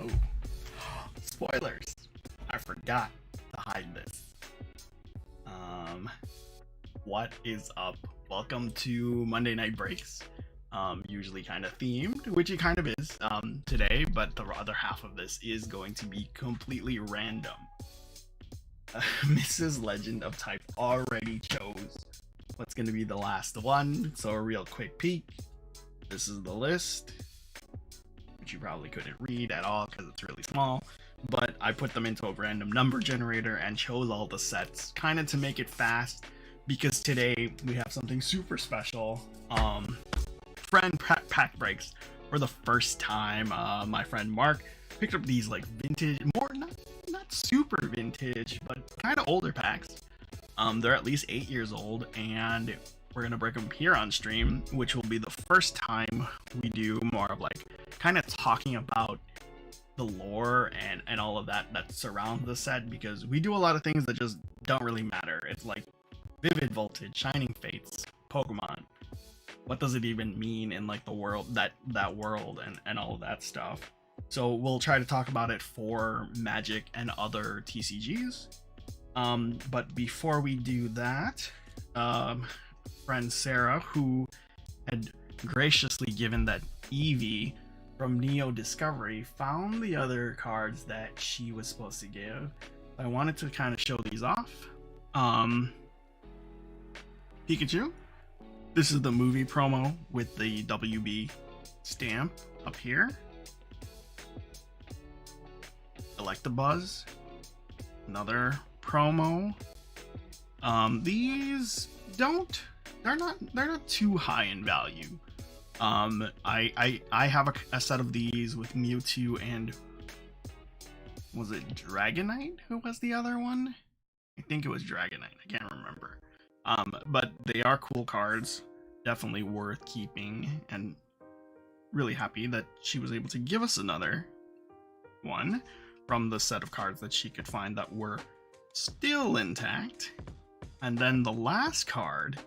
Oh, spoilers! I forgot to hide this. What is up? Welcome to Monday Night Breaks. Usually kind of themed, which it kind of is today, but the other half of this is going to be completely random. Mrs. LegendofType already chose what's going to be the last one, so a real quick peek. This is the list, which you probably couldn't read at all because it's really small, but I put them into a random number generator and chose all the sets kind of to make it fast, because today we have something super special. Friend pack breaks for the first time. My friend Mark picked up these like vintage, more not super vintage, but kind of older packs. They're at least 8 years old, and we're gonna break them here on stream, which will be the first time we do more of like kind of talking about the lore and all of that surrounds the set, because we do a lot of things that just don't really matter. It's like Vivid Voltage, Shining Fates, Pokemon. What does it even mean in like the world, that world and all of that stuff? So we'll try to talk about it for Magic and other TCGs. But before we do that, friend Sarah, who had graciously given that Eevee from Neo Discovery, found the other cards that she was supposed to give. I wanted to kind of show these off. Pikachu. This is the movie promo with the WB stamp up here. Electabuzz. Another promo. These they're not too high in value. I have a set of these with Mewtwo and, was it Dragonite who was the other one? I think it was Dragonite, I can't remember. But they are cool cards, definitely worth keeping, and really happy that she was able to give us another one from the set of cards that she could find that were still intact. And then the last card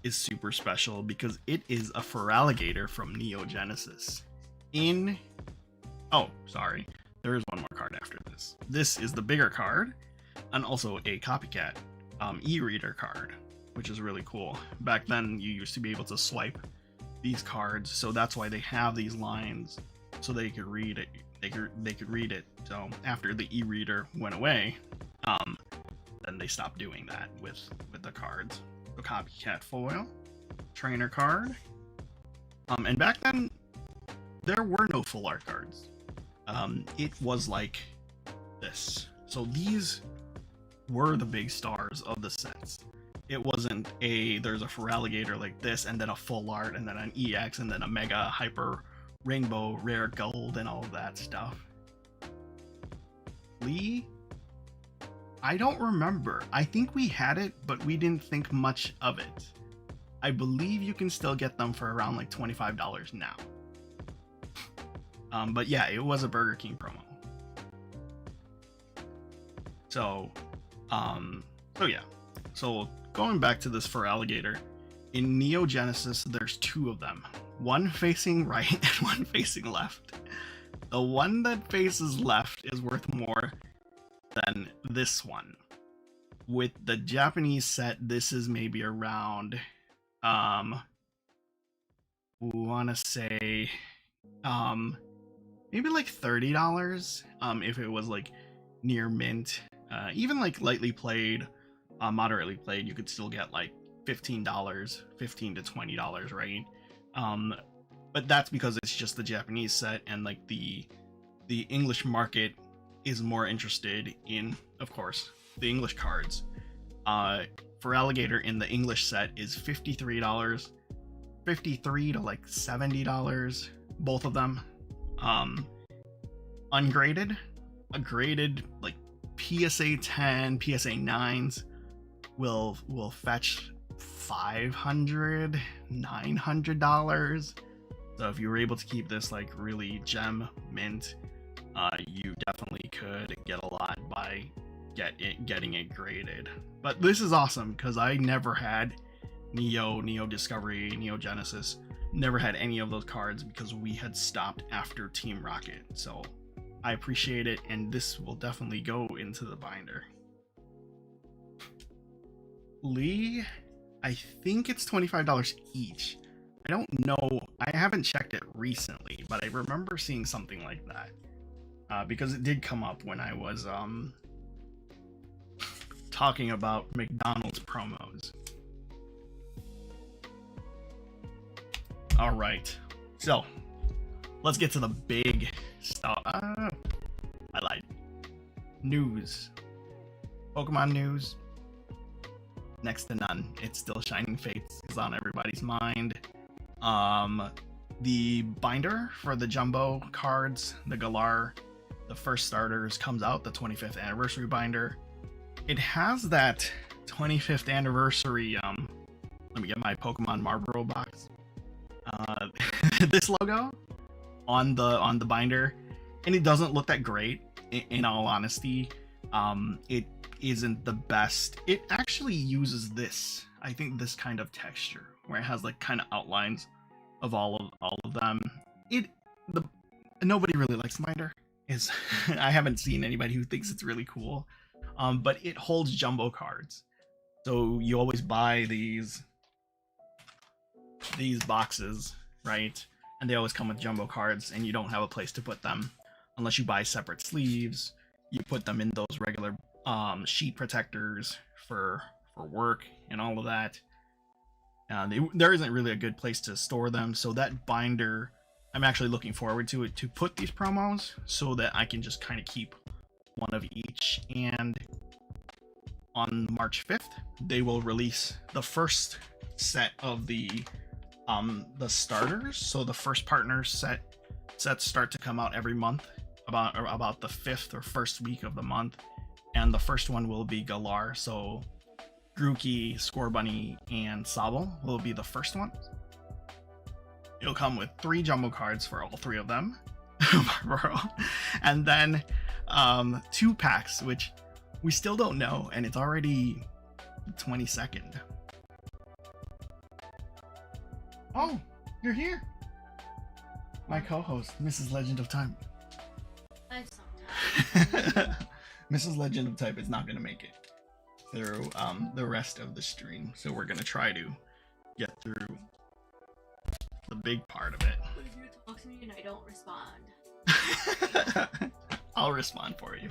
is super special because it is a Feraligatr from Neo Genesis. Oh, sorry, there is one more card after this. This is the bigger card, and also a copycat e-reader card, which is really cool. Back then, you used to be able to swipe these cards, so that's why they have these lines, so they could read it. They could read it. So after the e-reader went away, then they stopped doing that with the cards. The copycat foil, trainer card, and back then there were no full art cards. It was like this. So these were the big stars of the sets. It wasn't there's a Feraligatr like this, and then a full art, and then an EX, and then a mega hyper rainbow rare gold, and all of that stuff. Lee, I don't remember. I think we had it, but we didn't think much of it. I believe you can still get them for around like $25 now. But yeah, it was a Burger King promo. So yeah. So going back to this Feraligatr, in Neo Genesis, there's two of them. One facing right and one facing left. The one that faces left is worth more than this one. With the Japanese set, this is maybe around, wanna say, maybe like $30, if it was like near mint. Even like lightly played, moderately played, you could still get like $15, $15 to $20, right? But that's because it's just the Japanese set, and like the English market is more interested in, of course, the English cards. Feraligatr in the English set is $53, $53 to like $70, both of them. Ungraded, a graded like PSA 10, PSA 9s will fetch $500, $900. So if you were able to keep this like really gem mint, you definitely could get a lot by getting it graded. But this is awesome because I never had Neo Discovery, Neo Genesis, never had any of those cards because we had stopped after Team Rocket. So I appreciate it, and this will definitely go into the binder. Lee, I think it's $25 each. I don't know, I haven't checked it recently, but I remember seeing something like that. Because it did come up when I was talking about McDonald's promos. Alright, so let's get to the big stuff. I lied. News. Pokemon news. Next to none. It's still Shining Fates is on everybody's mind. The binder for the jumbo cards, the Galar, the first starters, comes out, the 25th anniversary binder. It has that 25th anniversary, let me get my Pokemon Marlboro box. This logo on the binder, and it doesn't look that great, in all honesty. It isn't the best. It actually uses this, I think, this kind of texture where it has like kind of outlines of all of them. Nobody really likes the binder. I haven't seen anybody who thinks it's really cool. But it holds jumbo cards, so you always buy these boxes, right? And they always come with jumbo cards, and you don't have a place to put them unless you buy separate sleeves. You put them in those regular sheet protectors for work and all of that. There isn't really a good place to store them, so that binder, I'm actually looking forward to it, to put these promos so that I can just kind of keep one of each. And on March 5th, they will release the first set of the starters. So the first partner sets start to come out every month, about the 5th or first week of the month, and the first one will be Galar. So Grookey, Scorbunny, and Sobble will be the first one. It'll come with 3 jumbo cards for all 3 of them, and then 2 packs, which we still don't know, and it's already the 22nd. Oh, you're here, my co-host, Mrs. LegendofType. Mrs. LegendofType is not going to make it through the rest of the stream, so we're going to try to get through the big part of it. What if you talk to me and I don't respond? I'll respond for you.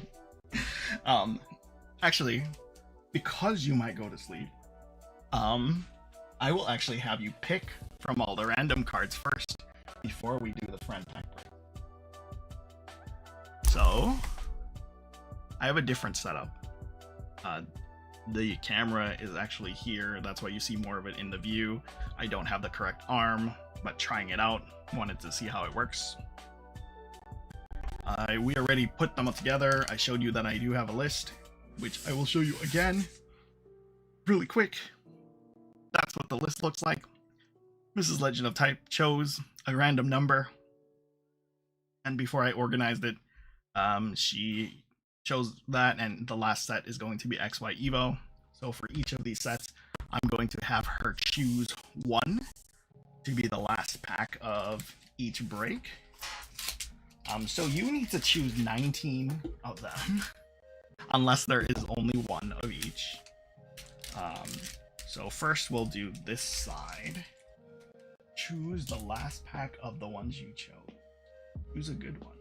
Actually, because you might go to sleep, I will actually have you pick from all the random cards first before we do the friend pack break. So, I have a different setup. The camera is actually here. That's why you see more of it in the view. I don't have the correct arm, but trying it out, wanted to see how it works. We already put them together. I showed you that I do have a list, which I will show you again really quick. That's what the list looks like. Mrs. LegendofType chose a random number, and before I organized it, she chose that, and the last set is going to be XY Evo. So for each of these sets, I'm going to have her choose 1 to be the last pack of each break. So you need to choose 19 of them, unless there is only 1 of each. So first we'll do this side. Choose the last pack of the ones you chose. Choose a good one.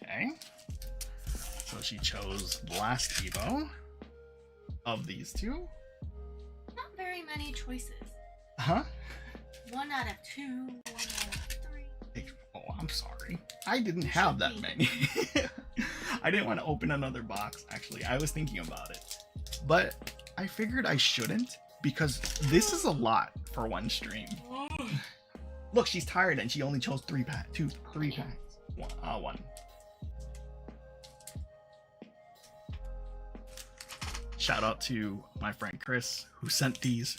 Okay. So she chose the last Evo of these 2. Not very many choices. Huh? 1 out of 2, 1 out of 3. Oh, I'm sorry. I didn't have that many. I didn't want to open another box, actually. I was thinking about it. But I figured I shouldn't, because this is a lot for one stream. Look, she's tired and she only chose 3 packs. 3 packs. 1. Shout out to my friend Chris, who sent these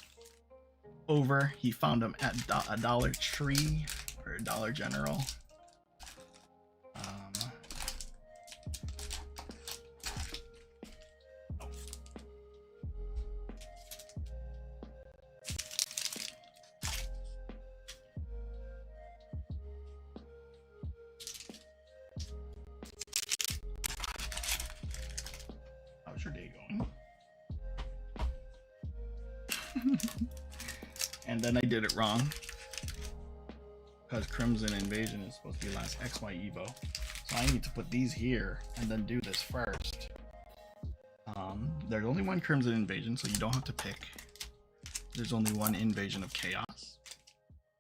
over. He found them at a Dollar Tree or Dollar General. How's your day going? And then I did it wrong, because Crimson Invasion is supposed to be last XY Evo. So I need to put these here and then do this first. There's only 1 Crimson Invasion, so you don't have to pick. There's only 1 Invasion of Chaos.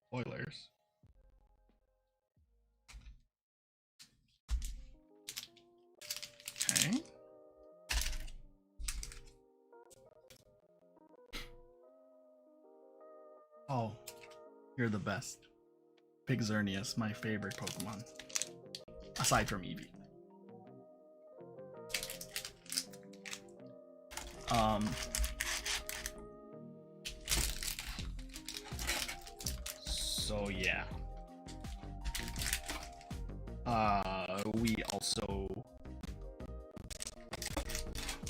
Spoilers. Okay. Oh, you're the best. Pixernius, my favorite Pokemon. Aside from Eevee. So yeah. We also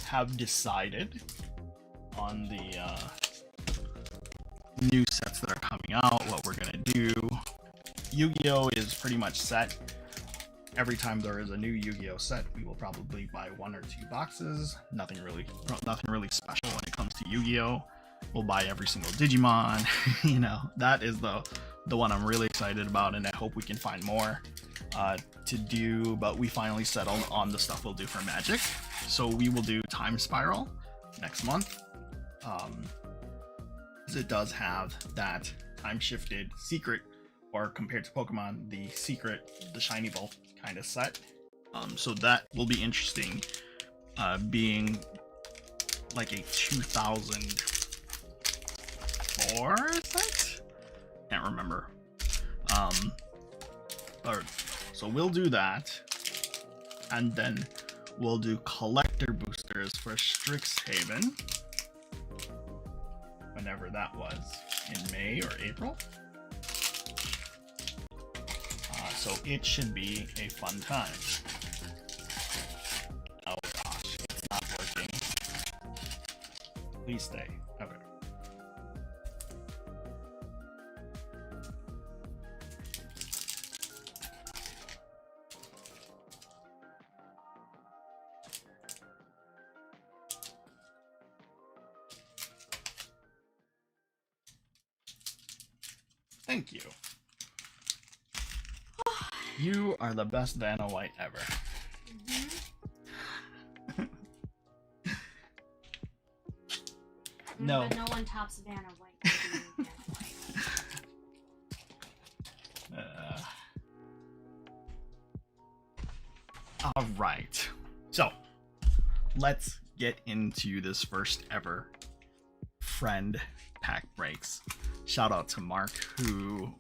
have decided on the new sets that are coming out, what we're gonna do. Yu-Gi-Oh is pretty much set. Every time there is a new Yu-Gi-Oh set, we will probably buy 1 or 2 boxes. Nothing really special when it comes to Yu-Gi-Oh. We'll buy every single Digimon. You know, that is the one I'm really excited about, and I hope we can find more to do. But we finally settled on the stuff we'll do for Magic. So we will do Time Spiral next month. It does have that time shifted secret, or compared to Pokemon, the secret, the shiny vault kind of set. So that will be interesting, being like a 2004, is it? Can't remember. So we'll do that, and then we'll do collector boosters for Strixhaven, whenever that was, in May or April. So it should be a fun time. Oh gosh, it's not working. Please stay. Okay. Thank you. You are the best Vanna White ever. No. But no one tops Vanna White. Vanna White. All right. So, let's get into this first ever friend pack breaks. Shout out to Mark, who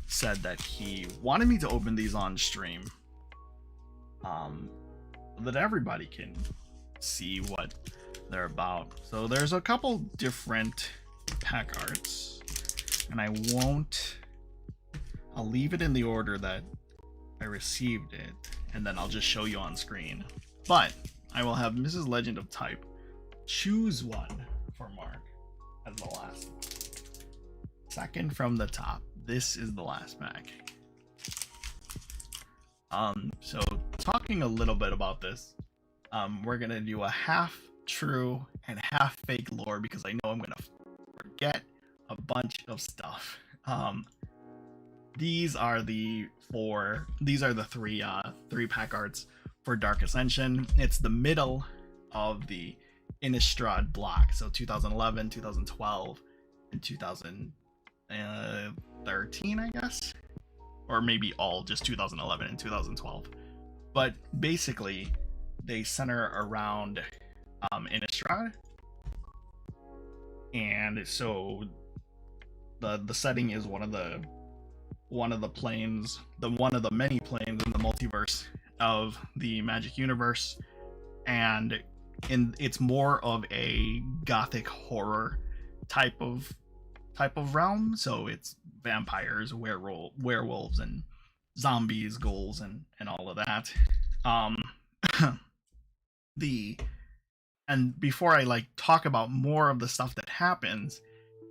said that he wanted me to open these on stream, that everybody can see what they're about. So there's a couple different pack arts, and I'll leave it in the order that I received it, and then I'll just show you on screen. But I will have Mrs. LegendofType choose one for Mark as the last one. Second from the top. This is the last pack. So talking a little bit about this, we're gonna do a half true and half fake lore, because I know I'm gonna forget a bunch of stuff. These are the three pack arts for Dark Ascension. It's the middle of the Innistrad block, so 2011, 2012, and 2013, I guess, or maybe all just 2011 and 2012. But basically, they center around Innistrad, and so the setting is one of the planes, one of the many planes in the multiverse of the Magic universe, and it's more of a gothic horror type of realm. So it's vampires, werewolves, and zombies, ghouls, and all of that. And before I talk about more of the stuff that happens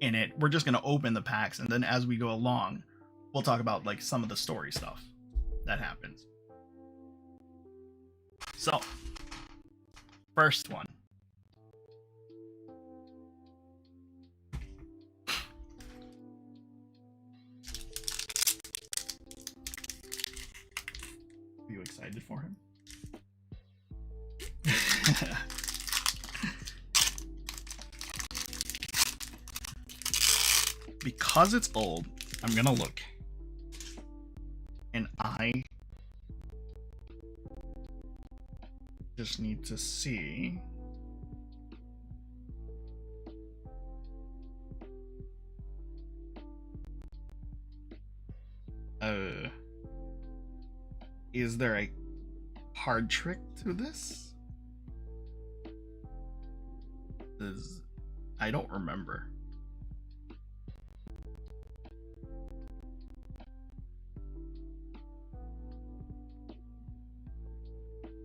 in it, we're just gonna open the packs, and then as we go along, we'll talk about some of the story stuff that happens. So, first one. Are you excited for him? Because it's old, I'm gonna look, and I just need to see. Is there a hard trick to this? I don't remember.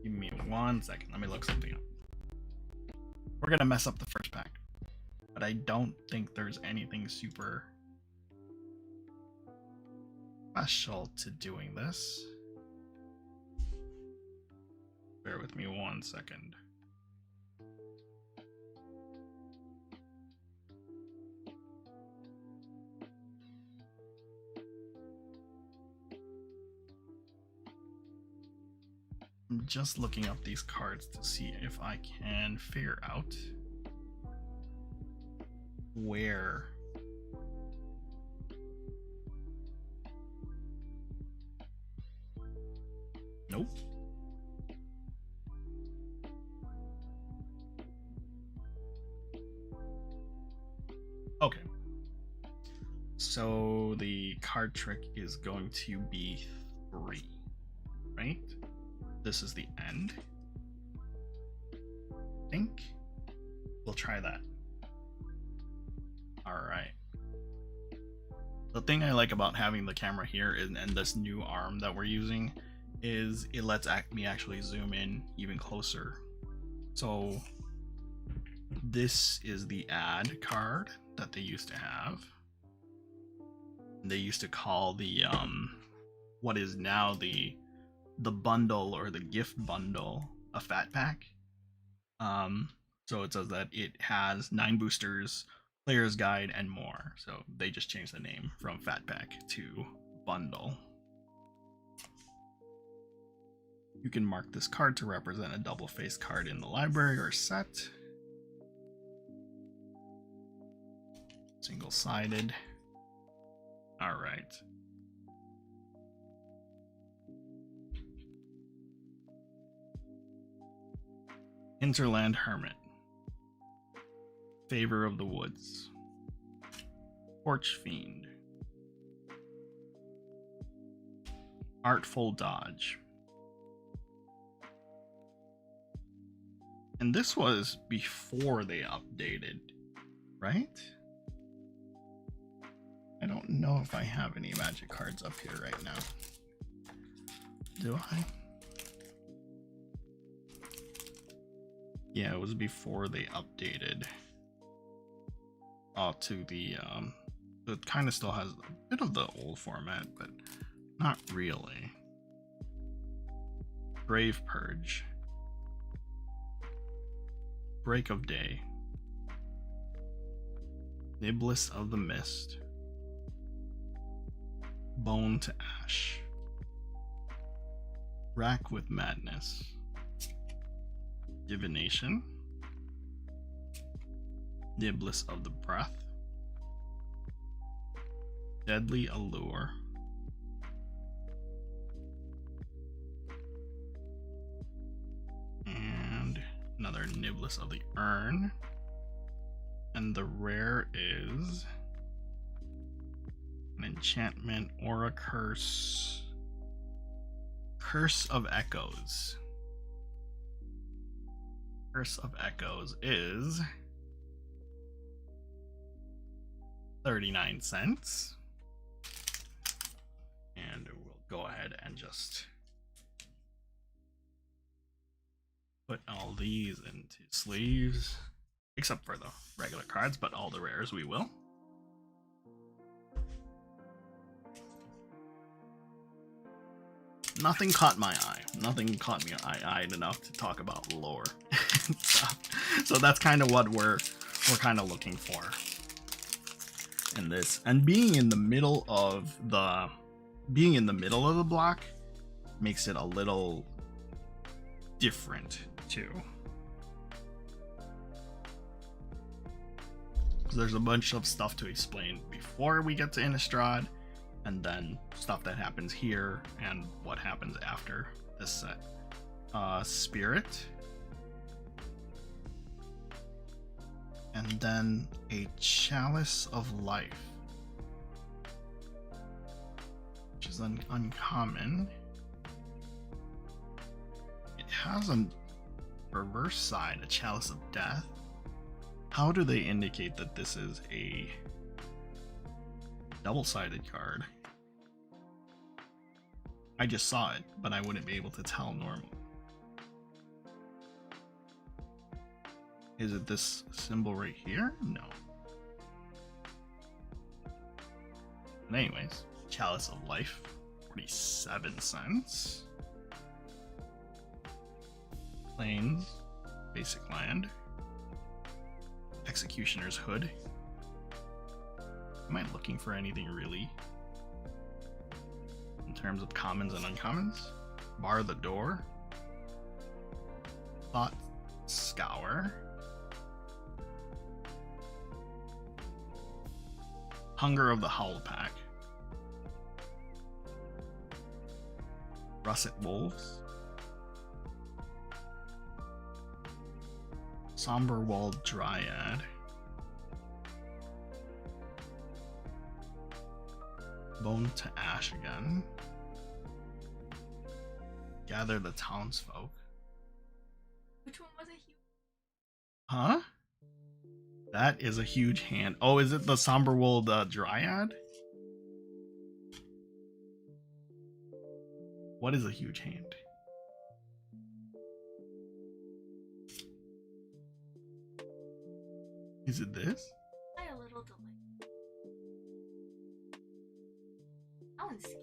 Give me 1 second. Let me look something up. We're gonna mess up the first pack, but I don't think there's anything super special to doing this. Bear with me 1 second. I'm just looking up these cards to see if I can figure out where nope. So the card trick is going to be 3, right? This is the end. I think we'll try that. All right. The thing I like about having the camera here and this new arm that we're using is it lets me actually zoom in even closer. So this is the ad card that they used to have. They used to call the what is now the bundle or the gift bundle a fat pack. So it says that it has 9 boosters, player's guide, and more. So they just changed the name from fat pack to bundle. You can mark this card to represent a double-faced card in the library or set. Single-sided. All right. Hinterland Hermit. Favor of the Woods. Porch Fiend. Artful Dodge. And this was before they updated, right? I don't know if I have any magic cards up here right now. Do I? Yeah, it was before they updated. To the it kind of still has a bit of the old format, but not really. Brave Purge. Break of Day. Niblis of the Mist. Bone to Ash. Rack with Madness. Divination. Niblis of the Breath. Deadly Allure. And another Niblis of the Urn. And the rare is an enchantment or a curse. Curse of Echoes. Curse of Echoes is 39 cents. And we'll go ahead and just put all these into sleeves, except for the regular cards, but all the rares we will. Nothing caught my eye. Nothing caught me eye-eyed enough to talk about lore. So that's kind of what we're kind of looking for in this. And being in the middle of the block makes it a little different too. There's a bunch of stuff to explain before we get to Innistrad, and then stuff that happens here and what happens after this set. Spirit. And then a Chalice of Life, which is uncommon. It has a reverse side, a Chalice of Death. How do they indicate that this is a double-sided card? I just saw it, but I wouldn't be able to tell normally. Is it this symbol right here? No. But anyways, Chalice of Life, 47 cents. Plains, basic land. Executioner's Hood. Am I looking for anything really in terms of commons and uncommons? Bar the Door. Thought Scour. Hunger of the Howl Pack. Russet Wolves. Somber Walled Dryad. Bone to ash again. Gather the townsfolk. Which one was it? Huh? That is a huge hand. Oh, is it the Somberwold Dryad? What is a huge hand? Is it this? By a little delay. That one's scary.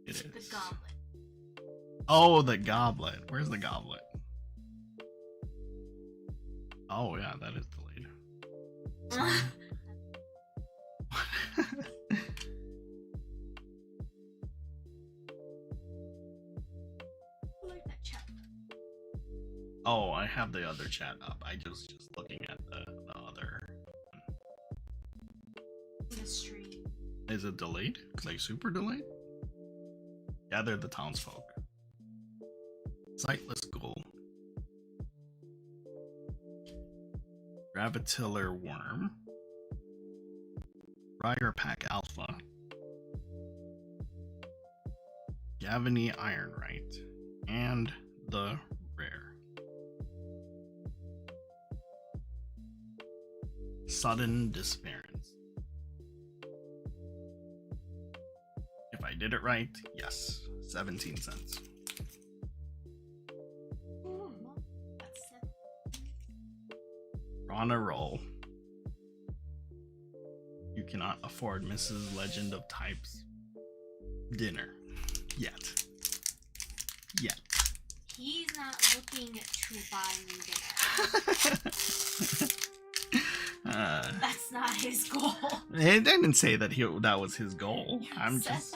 It is. The goblet. Oh, the goblet. Where's the goblet? Oh, yeah, that is delayed. I like that chat. Oh, I have the other chat up. I just looking at the other. Mystery. Is it delayed? Like super delayed? Gather the townsfolk. Sightless ghoul. Gravitiller worm. Briar Pack Alpha. Gavany Ironwright. And the rare. Sudden Disappearance. If I did it right, yes. 17 cents. That's 7. We're on a roll. You cannot afford Mrs. Legend-of-Type's dinner. Yet. He's not looking to buy me dinner. That's not his goal. I didn't say that that was his goal. You I'm said just...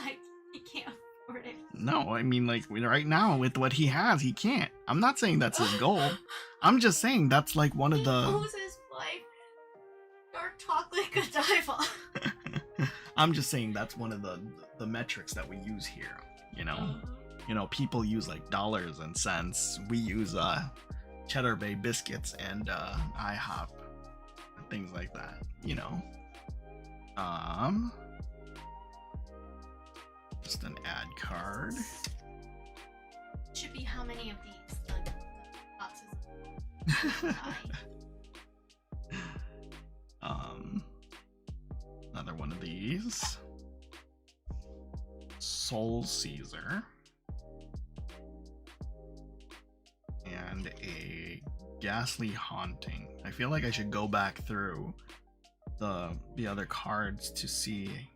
he can't afford it. No, I mean, like, right now, with what he has, he can't. I'm not saying that's his goal. I'm just saying that's, like, one of He the... owes his wife dark chocolate Godiva. I'm just saying that's one of the metrics that we use here, you know? You know, people use, like, dollars and cents. We use, Cheddar Bay biscuits and, IHOP. And things like that, you know? Just an ad card. Should be how many of these the boxes Another one of these. Soul Caesar. And a Ghastly Haunting. I feel like I should go back through the other cards to see.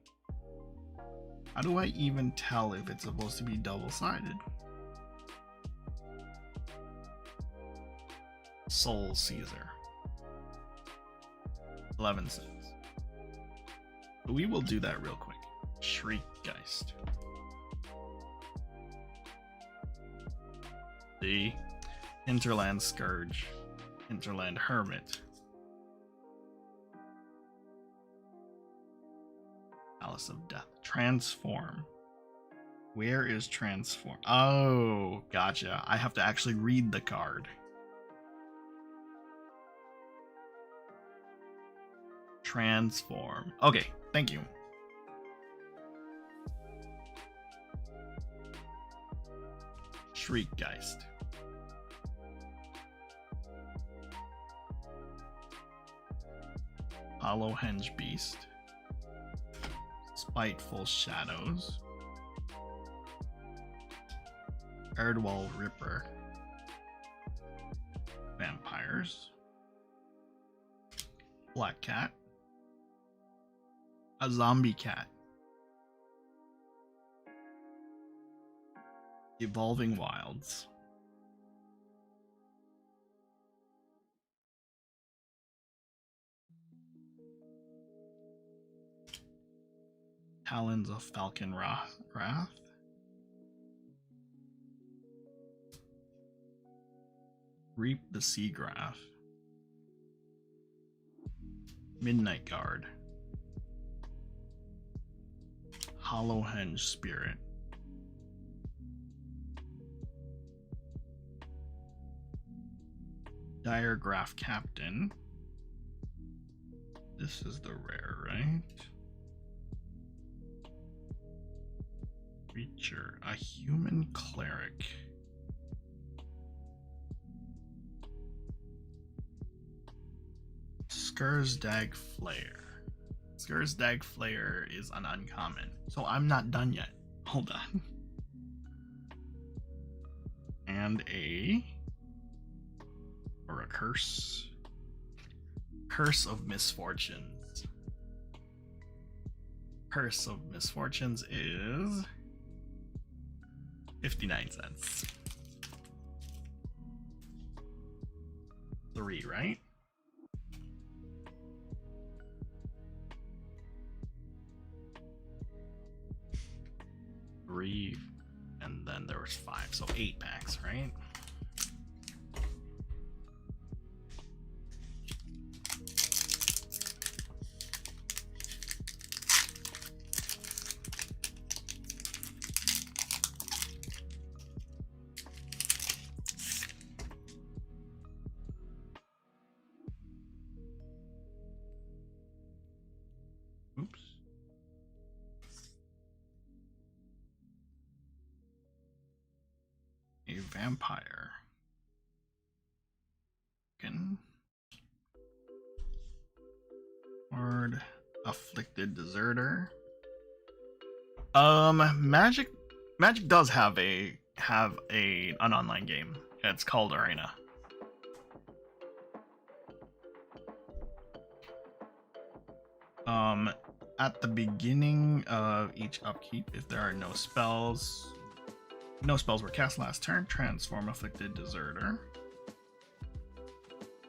How do I even tell if it's supposed to be double-sided? Soul Caesar. 11 cents. But we will do that real quick. Shriekgeist. The Hinterland Scourge. Hinterland Hermit. Palace of Death. Transform. Where is Transform? Oh, gotcha. I have to actually read the card. Transform. Okay, thank you. Shriekgeist. Hollow Henge Beast. Spiteful Shadows. Erdwall Ripper. Vampires. Black Cat. A Zombie Cat. Evolving Wilds. Talons of Falcon Wrath. Reap the Seagraph. Midnight Guard. Hollow Henge Spirit. Diregraph Captain. This is the rare, right? Creature, a human cleric. Skursdag Flayer. Skursdag Flayer is an uncommon, so I'm not done yet. Hold on. And a curse. Curse of Misfortunes. Curse of Misfortunes is 59 cents. 3, right? 3, and then there was 5, so 8 packs, right? Oops. A vampire. Word. Afflicted deserter. Magic does have an online game. It's called Arena. At the beginning of each upkeep, if there are no spells were cast last turn, transform Afflicted Deserter,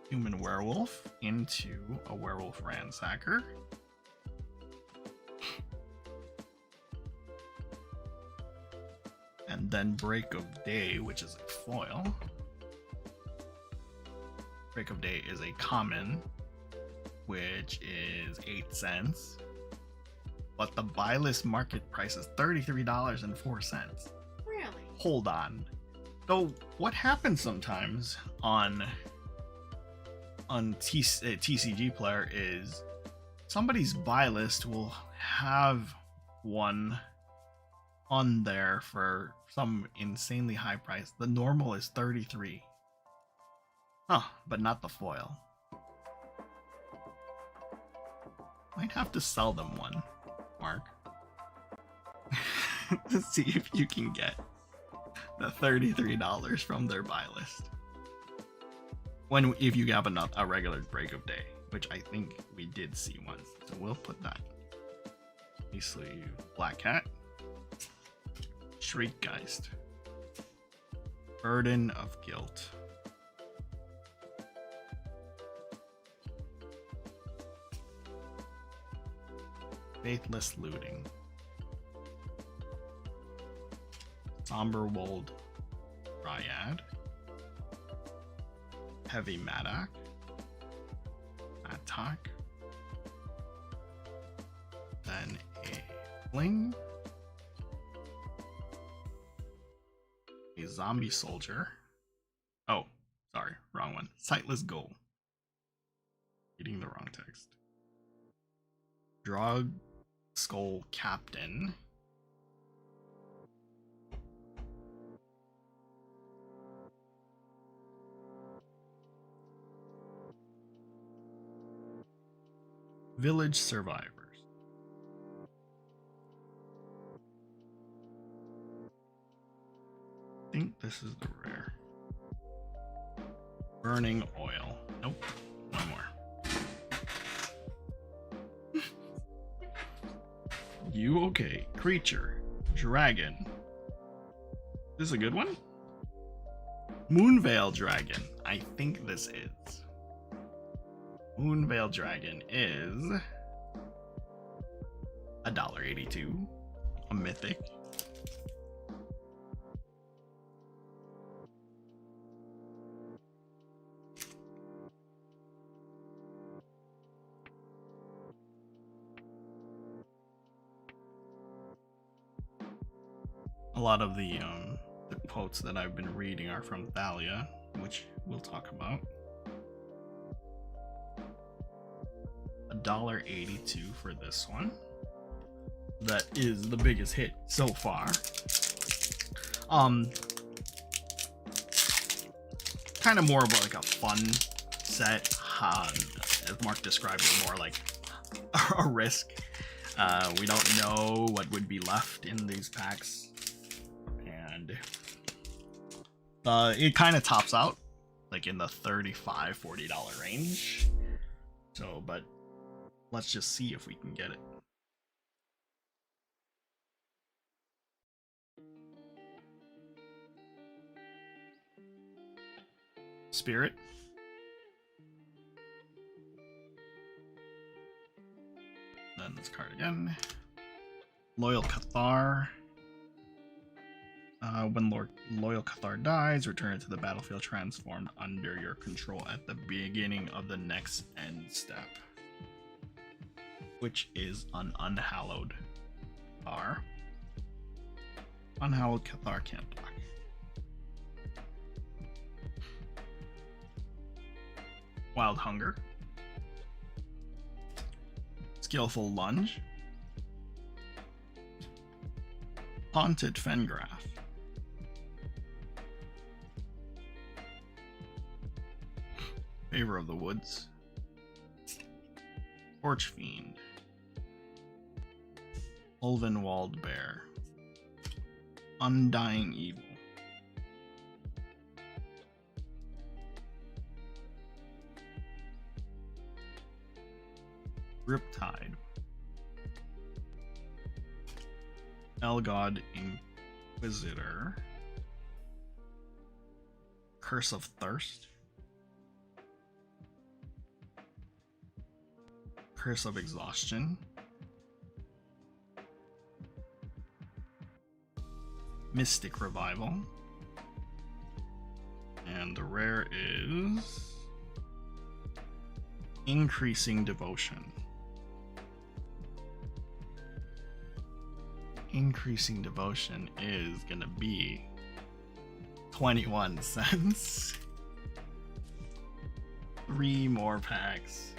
human werewolf, into a werewolf ransacker. And then Break of Day, which is a foil. Break of Day is a common, which is 8 cents. But the buy list market price is $33.04. Really? Hold on. So what happens sometimes on TCG Player is somebody's buy list will have one on there for some insanely high price. The normal is 33. Huh, but not the foil. Might have to sell them one, Mark. Let's see if you can get the $33 from their buy list. If you have a regular Break of Day, which I think we did see once. So we'll put that. Obviously, Black Cat. Shriekgeist. Burden of Guilt. Faithless Looting. Somberwold Dryad. Heavy Madak. Attack. Then a Fling. A Zombie Soldier. Oh, sorry, wrong one. Sightless Goal. Reading the wrong text. Drug Skull Captain. Village Survivors. I think this is the rare. Burning Oil. Nope, no more. You okay? Creature. Dragon. This is a good one? Moonveil Dragon. I think this is. Moonveil Dragon is $1.82. A mythic. A lot of the quotes that I've been reading are from Thalia, which we'll talk about. $1.82 for this one. That is the biggest hit so far. Kind of more of like a fun set. As Mark described it, more like a risk. We don't know what would be left in these packs, and it kind of tops out like in the $35-$40 range. So, but let's just see if we can get it. Spirit. Then this card again. Loyal Cathar. When Loyal Cathar dies, return it to the battlefield transformed under your control at the beginning of the next end step. Which is an Unhallowed Cathar. Unhallowed Cathar can't block. Wild Hunger. Skillful Lunge. Haunted Fengraf. Favor of the Woods. Torch Fiend. Ulvenwald Bear. Undying Evil. Riptide. Elgod Inquisitor. Curse of Thirst. Curse of Exhaustion. Mystic Revival. And the rare is Increasing Devotion. Increasing Devotion is gonna be 21 cents. 3 more packs.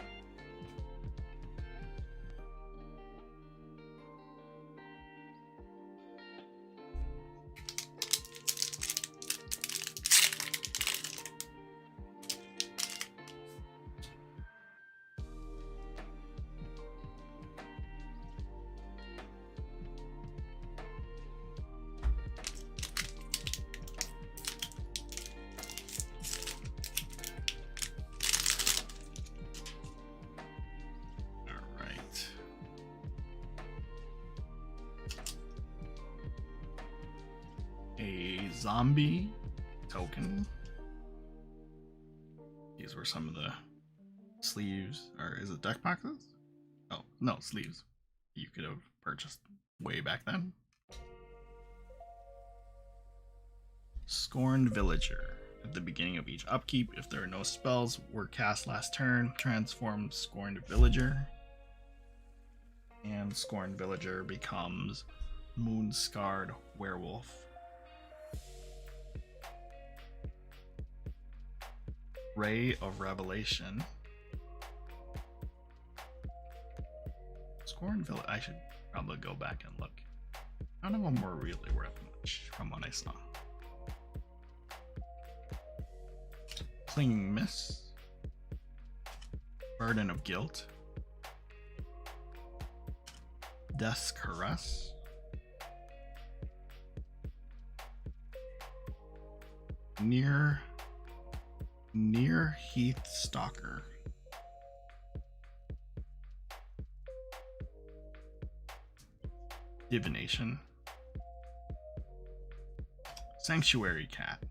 A zombie token. These were some of the sleeves, or is it deck boxes? Oh, no, sleeves you could have purchased way back then. Scorned Villager. At the beginning of each upkeep, if there are no spells were cast last turn, transform Scorned Villager. And Scorned Villager becomes Moon-Scarred Werewolf. Ray of Revelation. Scorned Village. I should probably go back and look. None of them were really worth much from what I saw. Clinging Miss. Burden of Guilt. Death's Caress. Near Heath Stalker. Divination. Sanctuary Cat.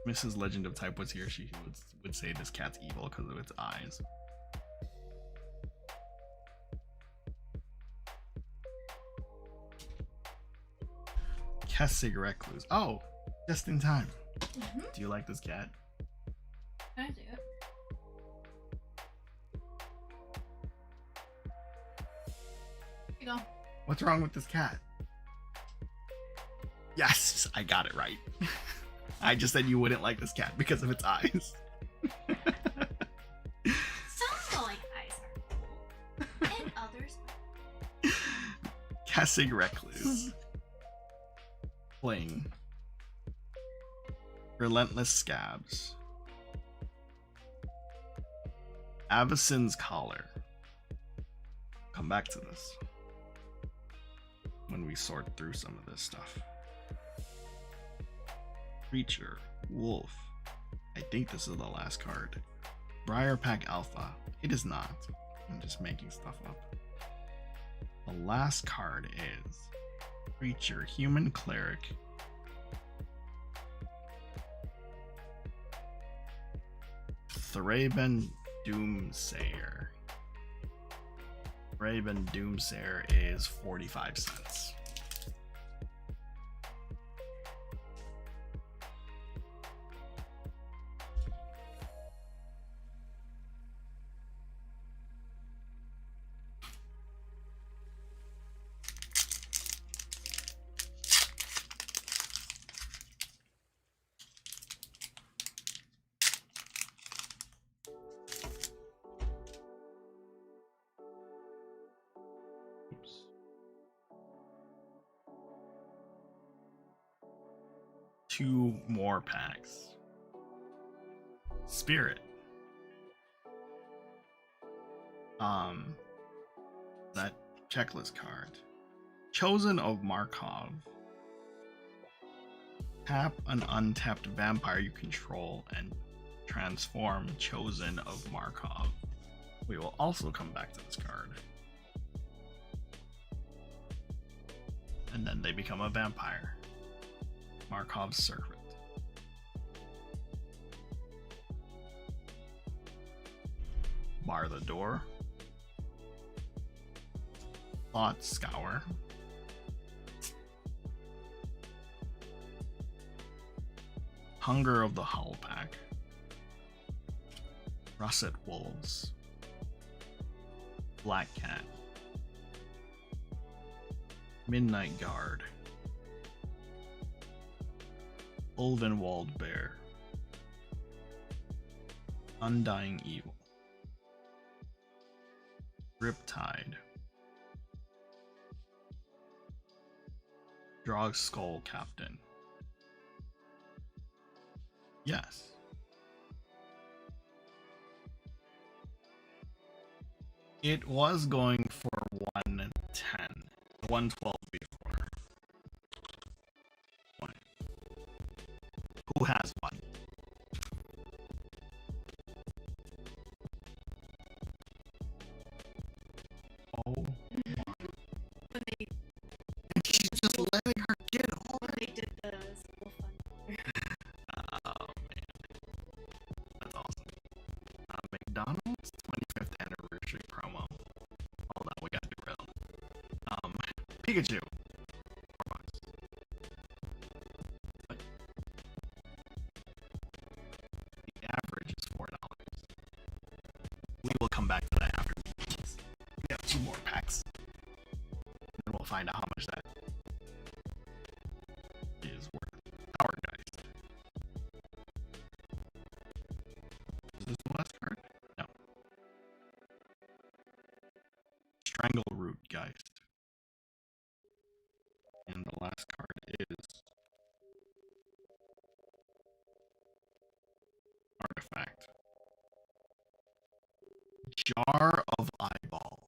Mrs. Legend of Type was here. She would say this cat's evil because of its eyes. Kessig Recluse. Oh, just in time. Mm-hmm. Do you like this cat? I do. Here you go. What's wrong with this cat? Yes, I got it right. I just said you wouldn't like this cat because of its eyes. Some don't like eyes. others. Guessing Recluse. Fling. Relentless Scabs. Avacyn's Collar. Come back to this when we sort through some of this stuff. Creature. Wolf. I think this is the last card. Briarpack Alpha. It is not. I'm just making stuff up. The last card is Creature. Human Cleric. Thraben Doomsayer. Thraben Doomsayer is 45 cents. Oops. Two more packs. Spirit. That checklist card. Chosen of Markov. Tap an untapped vampire you control and transform Chosen of Markov. We will also come back to this card. And then they become a vampire. Markov's Circuit. Bar the Door. Plot Scour. Hunger of the Hull Pack. Russet Wolves. Black Cat. Midnight Guard. Ulvenwald Bear. Undying Evil. Riptide. Drog Skull Captain. Yes. It was going for 110. 112 before. One. Who has one? Oh. When they, She's just letting her get all when they did the school fund. Oh man. That's awesome. McDonald's 25th anniversary promo. Hold on, we got derailed. Pikachu. $4. But the average is $4. We will come back to that after we have two more packs. And we'll find out how much that is worth. Power Geist. Is this the last card? No. Strangleroot Geist. And the last card is Artifact. Jar of Eyeballs.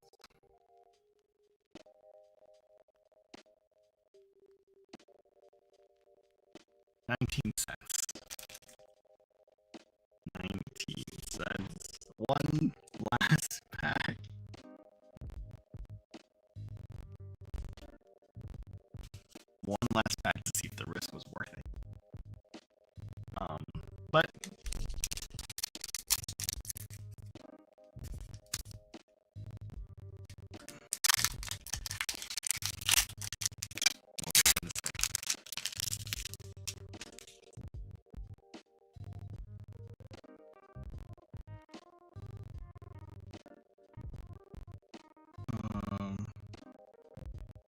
$0.19. 19 cents. One last pack. One last pack to see if the risk was worth it. But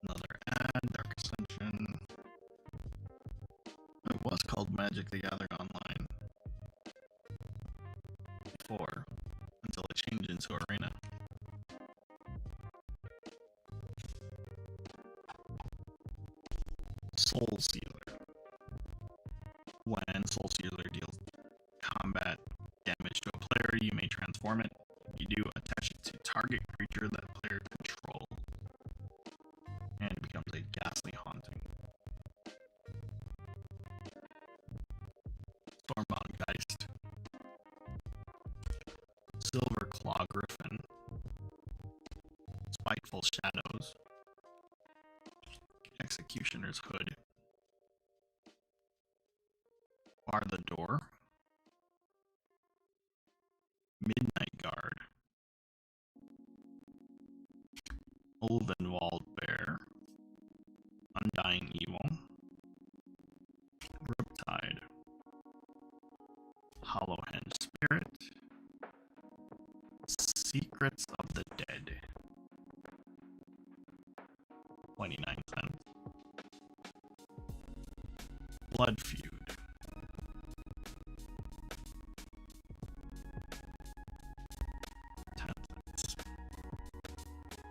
another ad, Dark Ascension. It was called Magic the Gathering Online before, until it changed into Arena. Soul Sealer. When Soul Sealer deals combat damage to a player, you may transform it. You do attach it to target creature that player control, and it becomes a ghastly haunting. Stormbound Geist. Silver Claw Griffin. Spiteful Shadows. Executioner's Hood. Bar the Door. Midnight Guard. Oldenwald Bear. Undying Evil. Riptide. Hollowhenge Spirit. Secrets of the Dead. 29 cents. Blood Feud. 10 cents.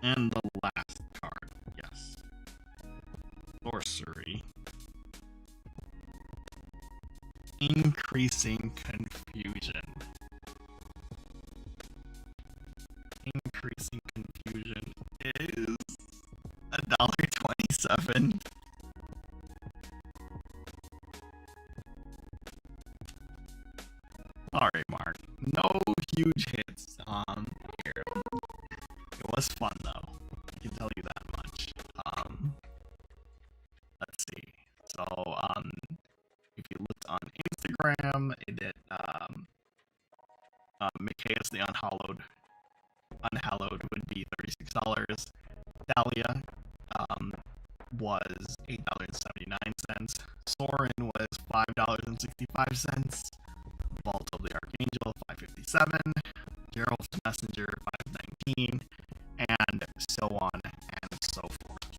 And the last card, yes. Sorcery. Increasing Confusion. Increasing Confusion is $1.27. Alright, Mark. No huge hits here. It was fun though. I can tell you that much. Let's see. So, if you looked on Instagram, it did Micaeus the Unhallowed would be $36. Dahlia was $8.79. Sorin was $5.65. Vault of the Archangel $5.57. Gerald's Messenger $5.19, and so on and so forth.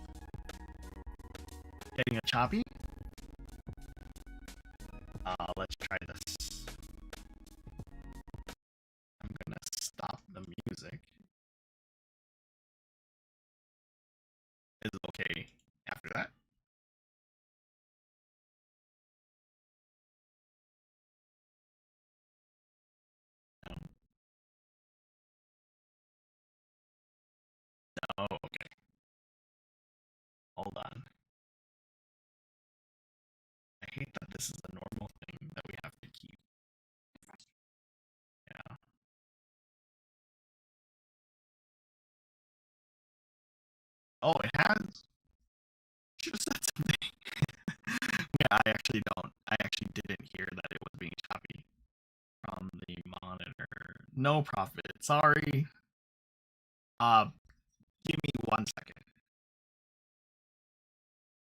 Getting a choppy? Let's try this. I'm gonna stop the music. Is it okay after that? No. Oh, okay. Hold on. I hate that this is a normal thing that we have to keep. Yeah. Oh, it has? Should have said something. Yeah, I actually don't. I actually didn't hear that it was being choppy from the monitor. No profit. Sorry. Give me 1 second.